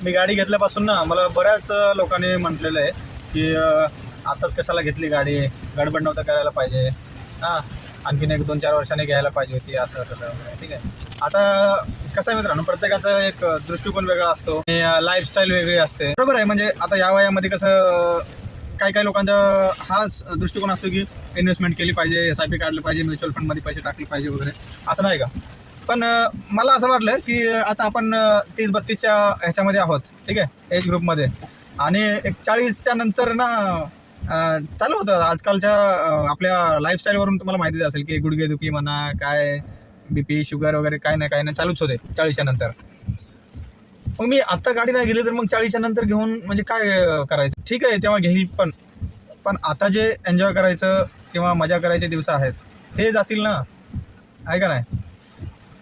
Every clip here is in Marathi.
मी गाडी घेतल्यापासून ना मला बऱ्याच लोकांनी म्हटलेलं आहे की आत्ताच कशाला घेतली गाडी, गडबड नव्हतं करायला पाहिजे, हां आणखीन 1-2-4 वर्षांनी घ्यायला पाहिजे होती, असं तसं वगैरे. ठीक आहे. आता कसं आहे मित्रांनो, प्रत्येकाचा एक दृष्टिकोन वेगळा असतो आणि लाईफस्टाईल वेगळी असते. बरोबर आहे. म्हणजे आता या वयामध्ये कसं काही लोकांचा हाच दृष्टिकोन असतो की इन्व्हेस्टमेंट केली पाहिजे, SIP काढलं पाहिजे, म्युच्युअल फंडमध्ये पैसे टाकले पाहिजे वगैरे, असं नाही का. पण मला असं वाटलं की आता आपण 30-32च्या ह्याच्यामध्ये आहोत, ठीक आहे, एज ग्रुपमध्ये, आणि एक 40च्या नंतर ना चालू होतं आजकालच्या आपल्या लाईफस्टाईलवरून तुम्हाला माहितीच असेल की गुडघेदुखी म्हणा, काय BP, शुगर वगैरे काय नाही चालूच होते 40च्या नंतर. मग मी आत्ता गाडी नाही घेतली तर मग 40च्या नंतर घेऊन म्हणजे काय करायचं. ठीक आहे, तेव्हा घेईल, पण आता जे एन्जॉय करायचं किंवा मजा करायचे दिवस आहेत ते जातील ना, आहे का नाही.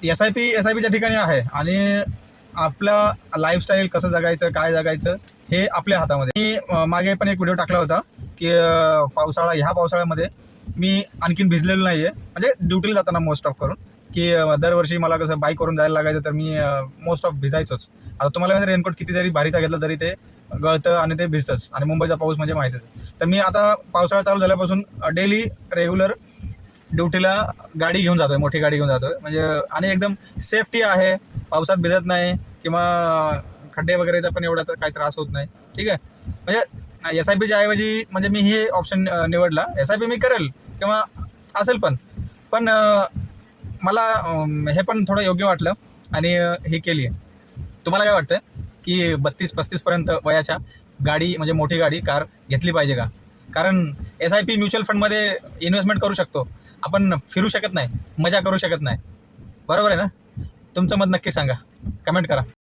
SIPच्या ठिकाणी आहे आणि आपला लाईफस्टाईल कसं जगायचं, काय जगायचं हे आपल्या हातामध्ये. मी मागे पण एक व्हिडिओ टाकला होता की ह्या पावसाळ्यामध्ये मी आणखीन भिजलेलो नाही आहे. म्हणजे ड्युटीला जाताना मोस्ट ऑफ करून, की दरवर्षी मला कसं बाईकवरून जायला लागायचं तर मी मोस्ट ऑफ भिजायचोच. आता तुम्हाला माहिती रेनकोट किती जरी भारीचा घेतलं तरी ते गळतं आणि ते भिजतंच, आणि मुंबईचा पाऊस म्हणजे माहितीच. तर मी आता पावसाळा चालू झाल्यापासून डेली रेग्युलर ड्युटीला गाडी घेऊन जातोय, मोठी गाडी घेऊन जातोय, म्हणजे आणि एकदम सेफ्टी आहे, पावसात भिजत नाही किंवा खड्डे वगैरेचा पण एवढा तर काही त्रास होत नाही. ठीक आहे. म्हणजे SIPच्या ऐवजी म्हणजे मी हे ऑप्शन निवडला. SIP मी करेल किंवा असेल, पण मला हे पण थोडं योग्य वाटलं आणि हे केली आहे. तुम्हाला काय वाटतं की 32-35 पर्यंत वयाच्या गाडी म्हणजे मोठी गाडी कार घेतली पाहिजे का? कारण SIP म्युच्युअल फंडमध्ये इन्व्हेस्टमेंट करू शकतो, आपण फिरू शकत नाही, मजा करू शकत नाही. बरोबर आहे ना. तुमचं मत नक्की सांगा, कमेंट करा.